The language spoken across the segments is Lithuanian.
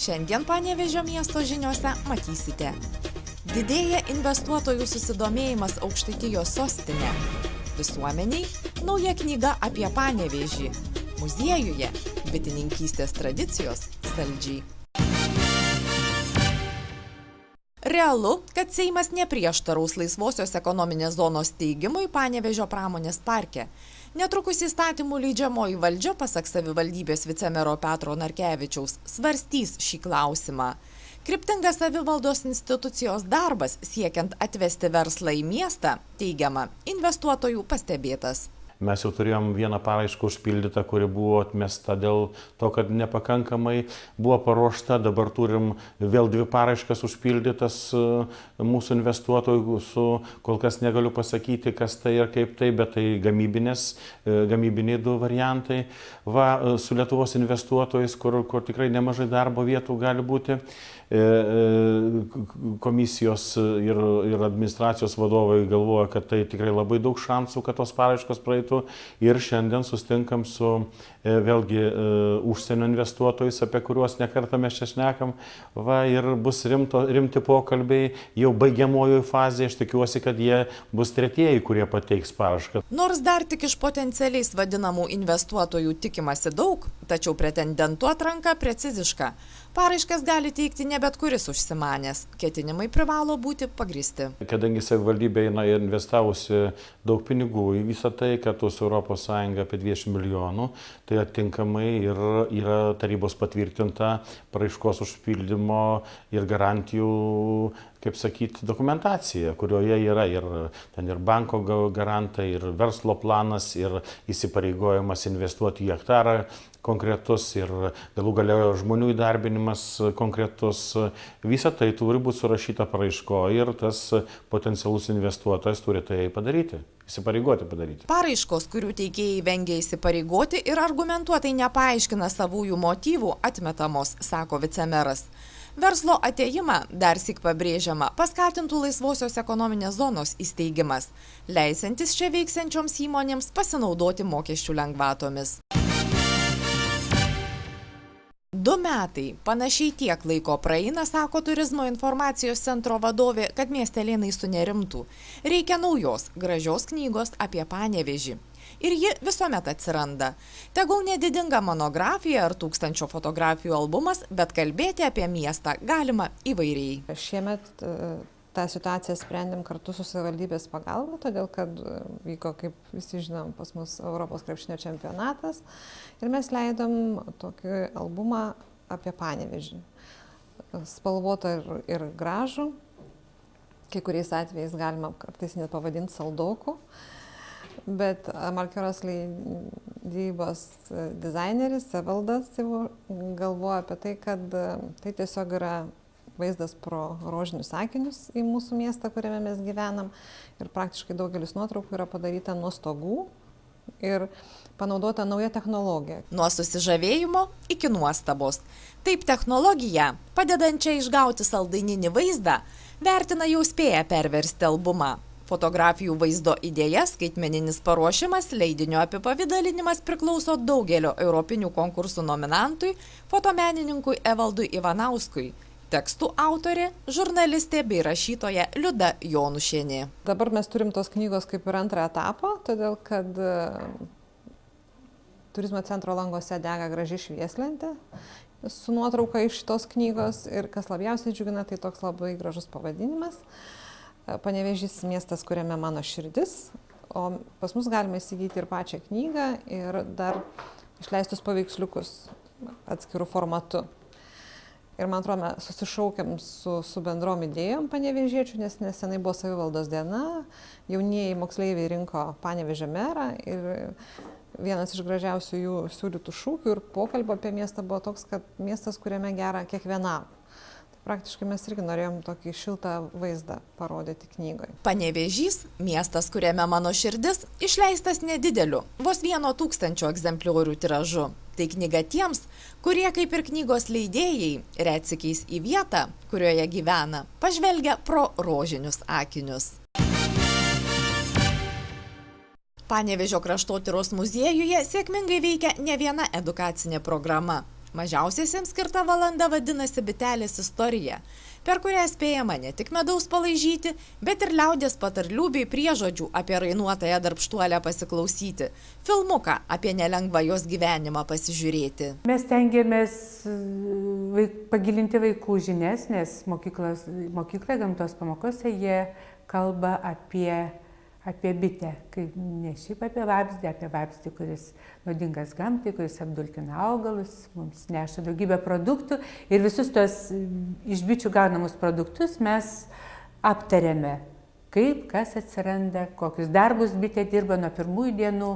Šiandien Panevėžio miesto žiniose matysite. Didėja investuotojų susidomėjimas Aukštaitijos sostinė. Visuomeniai nauja knyga apie Panevėžį. Muziejuje bitininkystės tradicijos saldžiai. Realu, kad Seimas neprieštaraus laisvosios ekonominės zonos steigimui Panevėžio pramonės parke. Netrukus įstatymų leidžiamoji valdžia, pasak savivaldybės vicemero Petro Narkevičiaus, svarstys šį klausimą. Kryptingas savivaldos institucijos darbas siekiant atvesti verslą į miestą, teigiama, investuotojų pastebėtas. Mes jau turėjom vieną paraišką užpildytą, kuri buvo atmesta dėl to, kad nepakankamai buvo paruošta. Dabar turim vėl 2 paraiškas užpildytas mūsų investuotojų. Kol kas negaliu pasakyti, kas tai ir kaip tai, bet tai gamybiniai 2 variantai. Su Lietuvos investuotojais, kur tikrai nemažai darbo vietų gali būti. Komisijos ir administracijos vadovai galvoja, kad tai tikrai labai daug šansų, kad tos paraiškos praeitų. Ir šiandien sustinkam su vėlgi užsienio investuotojais, apie kuriuos nekartą mes čia šnekam. Ir bus rimti pokalbiai jau baigiamojoje fazėje. Aš tikiuosi, kad jie bus tretieji, kurie pateiks paraišką. Nors dar tik iš potencialiais vadinamų investuotojų tikimasi daug, tačiau pretendentų atranka preciziška. Paraiškas gali teikti ne bet kuris užsimanęs. Ketinimai privalo būti pagrįsti. Kadangi savivaldybė investavusi daug pinigų į visą tai, kad su ES apie 20 milijonų, tai atitinkamai ir yra tarybos patvirtinta paraiškos užpildymo ir garantijų, kaip sakyti, dokumentacija, kurioje yra ten ir banko garantai, ir verslo planas, ir įsipareigojimas investuoti į hektarą konkretus, ir galų gale žmonių įdarbinimas konkretus. Visa tai turi būti surašyta paraiškoje ir tas potencialus investuotojas turi tai padaryti. Įsipareigoti padaryti. Paraiškos, kurių teikėjai vengia įsipareigoti ir argumentuotai nepaaiškina savųjų motyvų, atmetamos, sako vicemeras. Verslo atėjimą, dar syk pabrėžiama, paskatintų laisvosios ekonominės zonos įsteigimas, leisiantis čia veiksiančioms įmonėms pasinaudoti mokesčių lengvatomis. 2 metai. Panašiai tiek laiko praeina, sako Turizmo informacijos centro vadovė, kad miestelėnai sunerimtų. Reikia naujos, gražios knygos apie Panevėžį. Ir ji visuomet atsiranda. Tegul nedidinga monografija ar 1000 fotografijų albumas, bet kalbėti apie miestą galima įvairiai. Šiemet tą situaciją sprendėm kartu su savivaldybės pagalba, todėl kad vyko, kaip visi žinom, pas mus Europos krepšinio čempionatas ir mes leidom tokį albumą apie Panevėžį. Spalvotą ir gražų, kai kuriais atvejais galima kartais net pavadinti saldoku, bet Markeros leidybos dizaineris Evaldas galvoja apie tai, kad tai tiesiog yra vaizdas pro rožinius akinius į mūsų miestą, kuriame mes gyvenam. Ir praktiškai daugelis nuotraukų yra padaryta nuo stogų ir panaudota nauja technologija. Nuo susižavėjimo iki nuostabos. Taip technologija, padedančia išgauti saldaininį vaizdą, vertina jau spėję perversti albumą. Fotografijų vaizdo idėja, skaitmeninis paruošimas, leidinio apipavidalinimas priklauso daugelio europinių konkursų nominantui, fotomenininkui Evaldui Ivanauskui. Tekstų autorė, žurnalistė bei rašytoja Liuda Jonušienė. Dabar mes turim tos knygos kaip ir antrą etapą, todėl kad Turizmo centro languose dega graži švieslentė su nuotrauka iš tos knygos ir kas labiausiai džiugina, tai toks labai gražus pavadinimas. Panevėžys miestas, kuriame mano širdis, o pas mus galima įsigyti ir pačią knygą ir dar išleistus paveiksliukus atskirų formatų. Ir man atrodo, susišaukėm su bendrom idėjom panevėžiečių, nes nesenai buvo savivaldos diena, jaunieji moksleiviai rinko Panevėžio merą ir vienas iš gražiausių jų siūlytų šūkių ir pokalbio apie miestą buvo toks, kad miestas, kuriame gera kiekvienam. Praktiškai mes irgi norėjom tokį šiltą vaizdą parodyti knygoje. Panevėžys, miestas, kuriame mano širdis, išleistas nedideliu, vos 1000 egzempliorių tiražu. Tai knyga tiems, kurie kaip ir knygos leidėjai retsykiais į vietą, kurioje gyvena, pažvelgia pro rožinius akinius. Panevėžio kraštotyros muziejuje sėkmingai veikia ne viena edukacinė programa. Mažiausiesiems skirta valanda vadinasi Bitelės istorija, per kurią spėjama ne tik medaus palaižyti, bet ir liaudies patarlių bei priežodžių apie rainuotąją darbštuolę pasiklausyti, filmuką apie nelengvą jos gyvenimą pasižiūrėti. Mes stengiamės pagilinti vaikų žinias, nes mokykloje gamtos pamokose jie kalba apie bitę, ne šiaip apie vabzdį, kuris naudingas gamtai, kuris apdulkina augalus, mums neša daugybę produktų ir visus tos iš bičių gaunamus produktus mes aptarėme, kaip, kas atsiranda, kokius darbus bitė dirba nuo pirmųjų dienų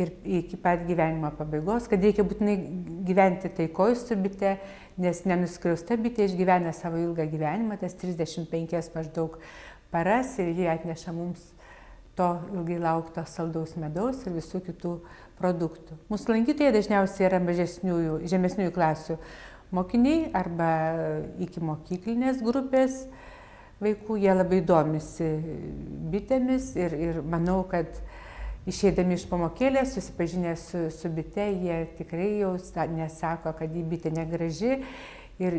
ir iki pat gyvenimo pabaigos, kad reikia būtinai gyventi taikoj su bite, nes nenuskriausta bitė išgyvena savo ilgą gyvenimą, tas 35 maždaug paras ir jie atneša mums to ilgai laukto saldaus medaus ir visų kitų produktų. Mūsų lankytojai dažniausiai yra žemesniųjų klasių mokiniai arba iki mokyklinės grupės vaikų. Jie labai domisi bitėmis ir manau, kad išeidami iš pamokėlės, susipažinę su bite, jie tikrai jau nesako, kad jį bitė negraži. Ir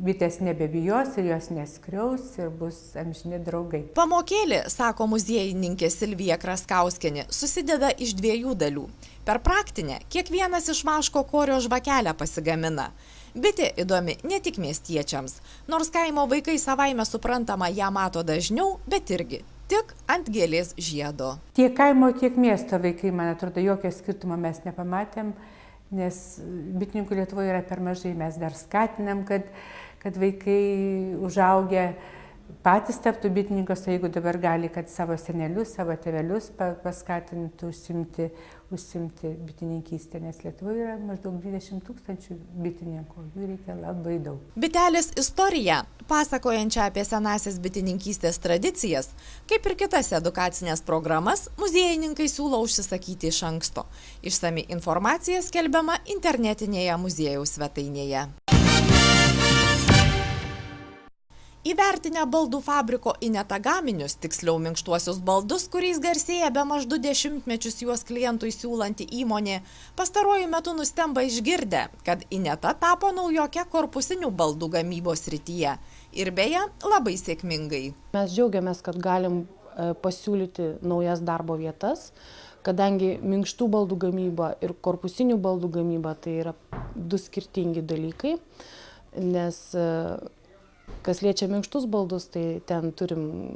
bitės nebebijos ir jos neskriaus ir bus amžini draugai. Pamokėlė, sako muziejininkė Silvija Kraskauskienė, susideda iš 2 dalių. Per praktinę kiekvienas iš vaško korio žvakelę pasigamina. Bitė įdomi ne tik miestiečiams, nors kaimo vaikai savaime suprantama ją mato dažniau, bet irgi tik ant gėlės žiedo. Tiek kaimo, tiek miesto vaikai, man atrodo, jokio skirtumo mes nepamatėm. Nes bitininkų Lietuvoje yra per mažai, mes dar skatinam, kad vaikai užaugę patys taptų bitininkas, o jeigu dabar gali, kad savo senelius, savo tėvelius paskatintų užsimti bitininkystę, nes Lietuvoje yra maždaug 20 000 bitininkų, jų reikia labai daug. Bitelės istoriją, pasakojančią apie senąsias bitininkystės tradicijas, kaip ir kitas edukacinės programas, muziejininkai siūlo užsisakyti iš anksto. Išsami informacija skelbiama internetinėje muziejaus svetainėje. Įvertinę baldų fabriko Ineta gaminius, tiksliau minkštuosius baldus, kuriais garsėja bemaž 2 dešimtmečius juos klientui siūlanti įmonė, pastaruoju metu nustemba išgirdę, kad Ineta tapo naujoke korpusinių baldų gamybos srityje. Ir beje, labai sėkmingai. Mes džiaugiamės, kad galim pasiūlyti naujas darbo vietas, kadangi minkštų baldų gamyba ir korpusinių baldų gamyba tai yra 2 skirtingi dalykai, nes kas liečia minkštus baldus, tai ten turim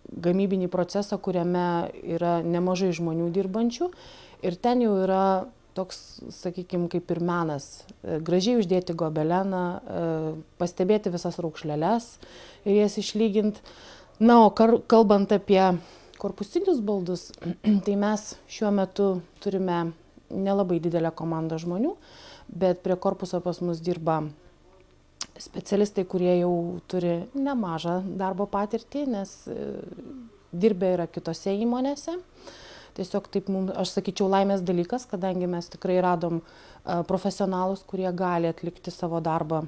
gamybinį procesą, kuriame yra nemažai žmonių dirbančių ir ten jau yra toks, sakykime, kaip ir menas. Gražiai uždėti gobeleną, pastebėti visas raukšleles ir jas išlyginti. Na, o kalbant apie korpusinius baldus, tai mes šiuo metu turime nelabai didelę komandą žmonių, bet prie korpuso pas mus dirba specialistai, kurie jau turi nemažą darbo patirtį, nes dirbę yra kitose įmonėse. Tiesiog taip, aš sakyčiau, laimės dalykas, kadangi mes tikrai radom profesionalus, kurie gali atlikti savo darbą.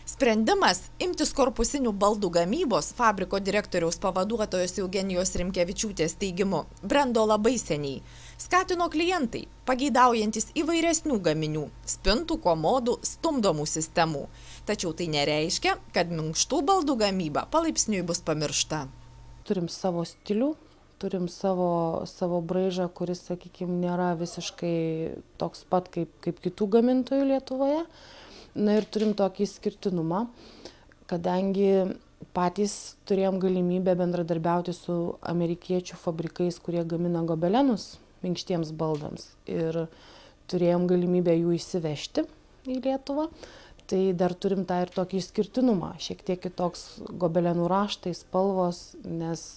Sprendimas imtis korpusinių baldų gamybos fabriko direktoriaus pavaduotojos Eugenijos Rimkevičiūtės teigimu brendo labai seniai. Skatino klientai, pageidaujantis įvairesnių gaminių, spintų, komodų, stumdomų sistemų. Tačiau tai nereiškia, kad minkštų baldų gamyba palaipsniui bus pamiršta. Turim savo stilių, turim savo braižą, kuris, sakykime, nėra visiškai toks pat kaip kitų gamintojų Lietuvoje. Na ir turim tokį išskirtinumą, kadangi patys turėjom galimybę bendradarbiauti su amerikiečių fabrikais, kurie gamina gobelenus minkštiems baldams ir turėjom galimybę jų įsivežti į Lietuvą. Tai dar turim tą ir tokį išskirtinumą, šiek tiek kitoks gobelenų raštai, spalvos, nes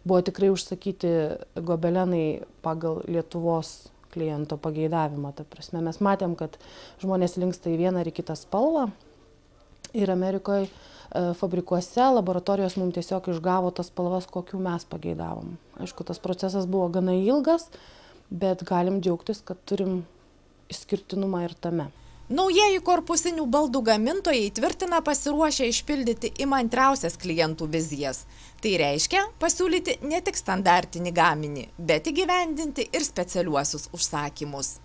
buvo tikrai užsakyti gobelenai pagal Lietuvos kliento pageidavimą. Ta prasme, mes matėm, kad žmonės linksta į vieną ar į kitą spalvą ir Amerikoje fabrikuose laboratorijos mums tiesiog išgavo tas spalvas, kokių mes pageidavom. Aišku, tas procesas buvo gana ilgas, bet galim džiaugtis, kad turim išskirtinumą ir tame. Naujieji korpusinių baldų gamintojai tvirtina pasiruošę išpildyti įmantriausias klientų vizijas. Tai reiškia pasiūlyti ne tik standartinį gaminį, bet įgyvendinti ir specialiuosius užsakymus.